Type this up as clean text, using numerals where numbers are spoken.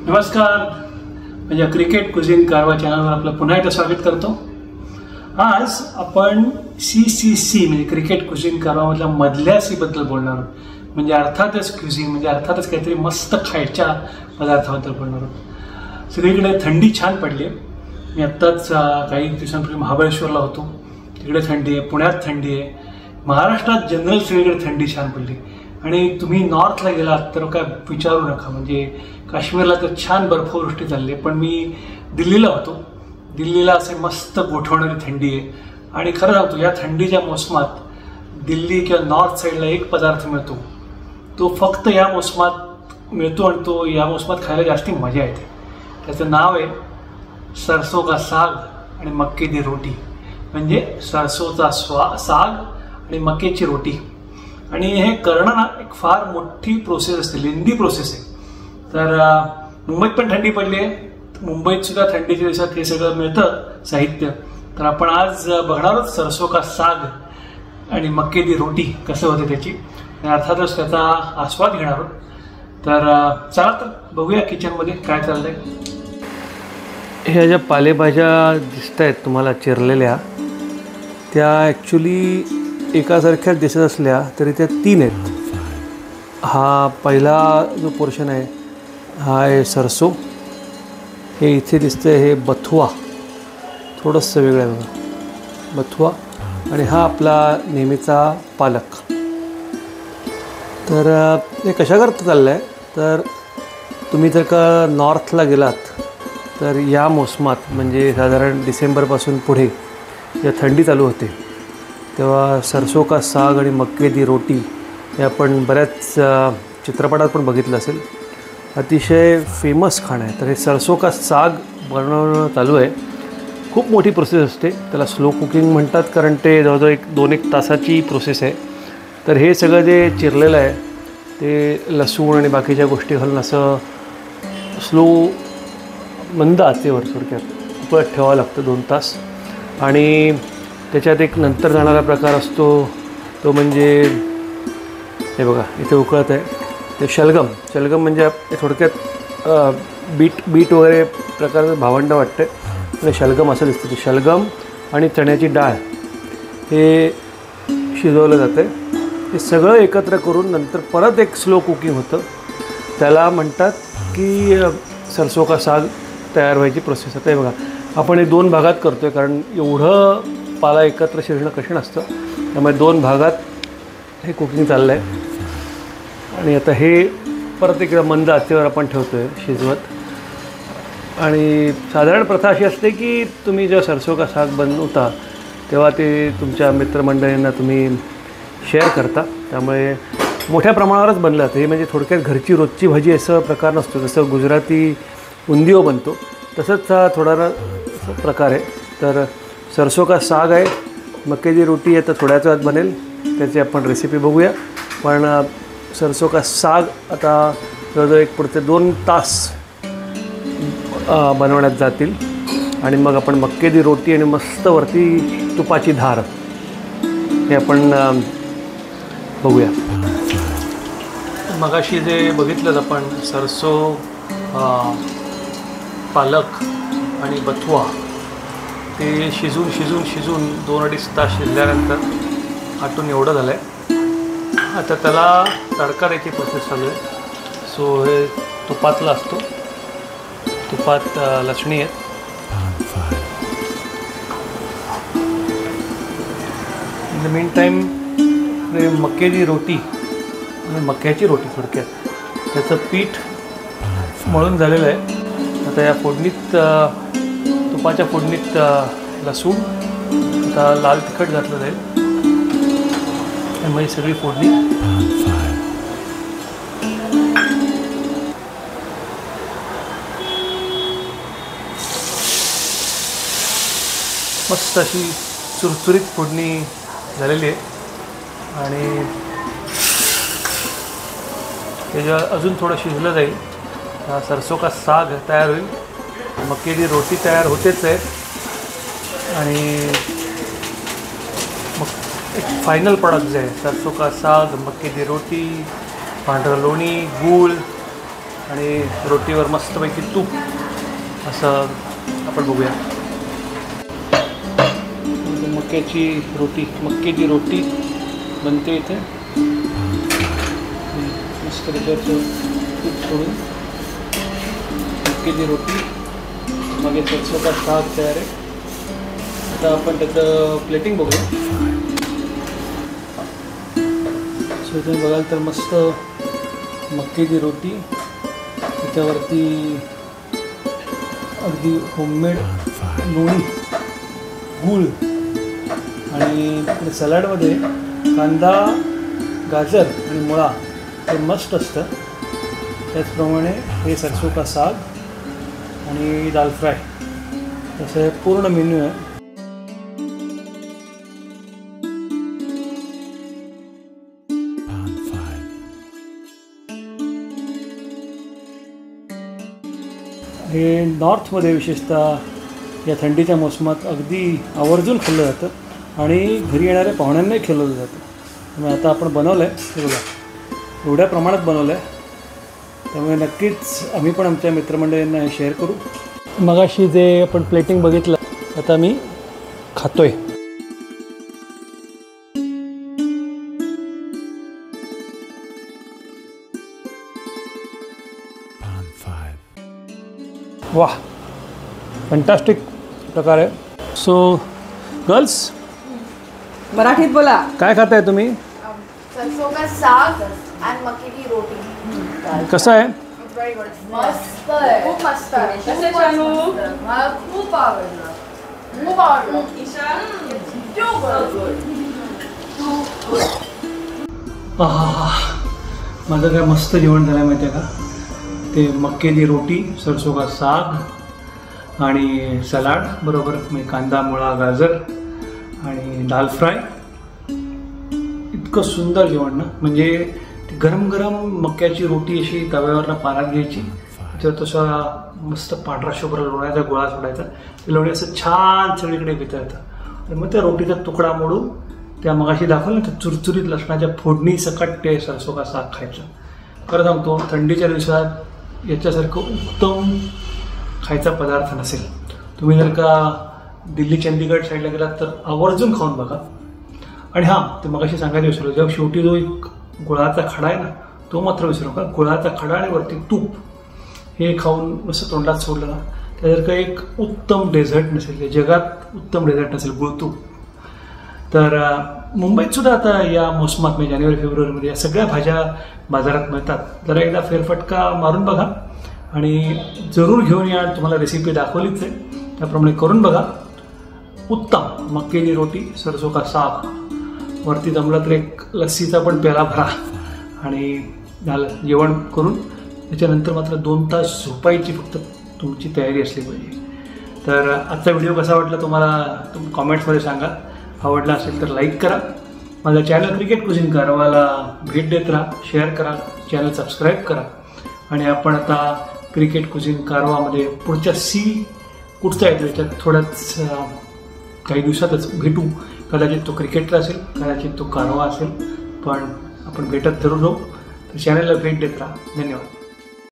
नमस्कार, माझ्या क्रिकेट कुझिन कारवा चॅनलवर आपलं पुन्हा एकदा स्वागत करतो. आज आपण CCC म्हणजे क्रिकेट कुझिन कारवामधल्या मधल्या सीबद्दल बोलणार आहोत. म्हणजे अर्थातच क्युझिन म्हणजे अर्थातच काहीतरी मस्त खायच्या पदार्थाबद्दल बोलणार आहोत. सगळीकडे थंडी छान पडली आहे. मी आत्ताच काही दिवसांपूर्वी महाबळेश्वरला होतो. तिकडे थंडी आहे, पुण्यात थंडी आहे, महाराष्ट्रात जनरल सगळीकडे थंडी छान पडली. आणि तुम्ही नॉर्थला गेलात तर काय विचारू नका. म्हणजे काश्मीरला तर छान बर्फवृष्टी चालली आहे. पण मी दिल्लीला होतो. दिल्लीला असे मस्त गोठवणारी थंडी आहे. आणि खरं सांगतो, या थंडीच्या मोसमात दिल्ली किंवा नॉर्थ साईडला एक पदार्थ मिळतो, तो फक्त या मोसमात मिळतो आणि तो या मोसमात खायला जास्ती मजा येते. त्याचं नाव आहे सरसो का साग आणि मक्के दी रोटी. म्हणजे सरसोचा साग आणि मक्याची रोटी. आणि हे करणं ना एक फार मोठी प्रोसेस असते, लेंदी प्रोसेस आहे. तर मुंबईत पण थंडी पडली आहे. मुंबईत सुद्धा थंडीच्या दिवसात हे सगळं मिळतं साहित्य. तर आपण आज बघणार आहोत सरसो का साग आणि मक्के दी रोटी कसं होते त्याची, आणि अर्थातच त्याचा आस्वाद घेणार आहोत. तर चला तर बघूया किचनमध्ये काय चाललंय. ह्या ज्या पालेभाज्या दिसत आहेत तुम्हाला चिरलेल्या, त्या ॲक्च्युली एकासारख्याच दिसत असल्या तरी त्या 3 आहेत. हा पहिला जो पोर्शन आहे हा आहे सरसो. हे इथे दिसतं आहे हे बथुआ, थोडंसं वेगळं आहे बघा, बथुआ. आणि हा आपला नेहमीचा पालक. तर हे कशा करता चाललं आहे, तर तुम्ही जर का नॉर्थला गेलात तर या मोसमात म्हणजे साधारण डिसेंबरपासून पुढे जेव्हा थंडी चालू होते तेव्हा सरसो का साग आणि मक्के दी रोटी हे आपण बऱ्याच चित्रपटात पण बघितलं असेल. अतिशय फेमस खाणं आहे. तर हे सरसो का साग बनवणं चालू आहे. खूप मोठी प्रोसेस असते, त्याला स्लो कुकिंग म्हणतात, कारण ते जवळजवळ 2-1 तासाची प्रोसेस आहे. तर हे सगळं जे चिरलेलं आहे ते लसूण आणि बाकीच्या गोष्टी घालून असं स्लो मंद आचेवर थोडक्यात उकळत ठेवावं लागतं 2 तास. आणि त्याच्यात एक नंतर जाणारा प्रकार असतो तो म्हणजे हे बघा इथे उकळत आहे ते शलगम. शलगम म्हणजे थोडक्यात बीट वगैरे प्रकारचं भावंड वाटतं आणि शलगम असं दिसतं. ते शलगम आणि चण्याची डाळ हे शिजवलं जातं आहे. हे सगळं एकत्र करून नंतर परत एक स्लो कुकिंग होतं. त्याला म्हणतात की सरसो का साग तयार व्हायची प्रोसेस. आता हे बघा आपण हे 2 भागात करतो आहे, कारण एवढं पाला एकत्र शिजणं कठीण असतं. त्यामुळे 2 भागात हे कुकिंग चाललं आहे. आणि आता हे परत इकडं मंद आचेवर आपण ठेवतो आहे शिजवत. आणि साधारण प्रथा अशी असते की तुम्ही जेव्हा सरसो का साग बनवता तेव्हा ते तुमच्या मित्रमंडळींना तुम्ही शेअर करता. त्यामुळे मोठ्या प्रमाणावरच बनलं जातं. हे म्हणजे थोडक्यात घरची रोजची भाजी असं प्रकार नसतो. जसं गुजराती उंदिओ बनतो तसंच हा थोडा प्रकार आहे. तर सरसो का साग आहे, मक्के दी रोटी आहे, तर थोड्याच वेळात बनेल. त्याची आपण रेसिपी बघूया. पण सरसो का साग आता जवळजवळ एक पुढचे 2 तास बनवण्यात जातील. आणि मग आपण मक्के दी रोटी आणि मस्त वरती तुपाची धार हे आपण बघूया. मगाशी जे बघितलं आपण सरसो, पालक आणि बथुआ ते शिजून 2-2.5 तास शिजल्यानंतर आटून एवढं झालं आहे. आता त्याला तडका द्यायची प्रोसेस चालू आहे. सो हे तुपातला असतो. तुपात लसणी आहेत. इन द मीन टाईम मक्के दी रोटी म्हणजे मक्याची रोटी थोडक्यात त्याचं पीठ मळून झालेलं आहे. आता या फोडणीत तुपाच्या फोडणीत लसूण, आता लाल तिखट घातलं जाईल आणि मग सगळी फोडणी मस्त अशी चुरचुरीत फोडणी झालेली आहे. आणि त्याच्या अजून थोडं शिजलं जाईल. सरसो का साग तयार होईल. मक्के दी रोटी तयार होतेच आहे. आणि मग एक फायनल प्रोडक्ट जे आहे सरसो का साग, मक्के दी रोटी, पांढरं लोणी, गूळ आणि रोटीवर मस्तपैकी तूप असं आपण बघूया. मक्याची रोटी बनते इथे. मस्त त्याच्यात तूप सोडून मक्याची रोटी, मागे सरसों का साग तयार आहे. आता आपण त्याचं प्लेटिंग बघूया. सो तुम्ही बघाल तर मस्त मक्याची रोटी, त्याच्यावरती अगदी होममेड लोणी, गूळ आणि सलाडमध्ये कांदा, गाजर आणि मुळा हे मस्त असतं. त्याचप्रमाणे हे सरसों का साग आणि दाल फ्राय असं हे पूर्ण मेन्यू आहे. हे नॉर्थमध्ये विशेषतः या थंडीच्या मोसमात अगदी आवर्जून खाल्लं जातं आणि घरी येणाऱ्या पाहुण्यांनाही खिलवलं जातं. त्यामुळे आता आपण बनवलं आहे, हे बघा एवढ्या प्रमाणात बनवलं आहे. त्यामुळे नक्कीच आम्ही पण आमच्या मित्रमंडळींना हे शेअर करू. मगाशी जे आपण प्लेटिंग बघितलं, आता मी खातोय. वाह, फंटास्टिक प्रकार आहे. सो गर्ल्स, मराठीत बोला. काय खाताय तुम्ही? सरसों का साग आणि मक्के की रोटी. कसं आहे? Very good. मस्त आहे, खूप मस्त आहे. कसं छानू? मला खूप आवडलं, खूप आवडलं. ईशा माझं काय मस्त जेवण झालं माहिती आहे का? ते मक्केची रोटी, सरसों का साग आणि सलाड बरोबर, म्हणजे कांदा, मुळा, गाजर आणि दाल फ्राय. इतकं सुंदर जेवण ना, म्हणजे गरम गरम मक्याची रोटी अशी तव्यावरनं पाण्यात घ्यायची, त्याच्यावर तसा मस्त पांढरा शुभ्र लोण्याचा गोळा सोडायचा, ते लोणी असं छान सगळीकडे घेता येतं. आणि मग त्या रोटीचा तुकडा मोडून त्या मगाशी दाखवलं ना, त्या चुरचुरीत लसणाच्या फोडणी सकट ते सरसों का साग खायचं. खरं सांगतो, थंडीच्या दिवसात याच्यासारखं उत्तम खायचा पदार्थ नसेल. तुम्ही जर का दिल्ली चंदीगड साईडला गेलात तर आवर्जून खाऊन बघा. आणि हां, ते मगाशी सांगायचं विसरलो, जेव्हा शेवटी जो एक गुळाचा खडा आहे ना, तो मात्र विसरू नका. गुळाचा खडा आणि वरती तूप हे खाऊन मस्त तोंडात सोडलं ना, त्यासारखं एक उत्तम डेझर्ट नसेल, जगात उत्तम डेझर्ट नसेल गुळतूप. तर मुंबईत सुद्धा आता या मोसमात, म्हणजे जानेवारी फेब्रुवारीमध्ये या सगळ्या भाज्या बाजारात मिळतात. जरा एकदा फेरफटका मारून बघा आणि जरूर घेऊन या. तुम्हाला रेसिपी दाखवलीच आहे, त्याप्रमाणे करून बघा. उत्तम मक्केची रोटी, सरसों का साग, वरती जमलं तर एक लस्सीचा पण प्याला भरा आणि झालं जेवण करून. त्याच्यानंतर मात्र 2 तास झोपायची फक्त तुमची तयारी असली पाहिजे. तर आजचा व्हिडिओ कसा वाटला तुम्हाला तुम्ही कॉमेंट्समध्ये सांगा. आवडला असेल तर लाईक करा. माझा चॅनल क्रिकेट कुझिन कारवाला भेट देत राहा, शेअर करा, चॅनल सबस्क्राईब करा. आणि आपण आता क्रिकेट कुझिन कारवामध्ये पुढच्या कुठचा येतो याच्यात थोड्याच काही दिवसातच भेटू. कदाचित तो क्रिकेटला असेल, कदाचित तो कारवा असेल, पण आपण भेटत जरूर जाऊ. तर चॅनलला भेट देत राहा. धन्यवाद.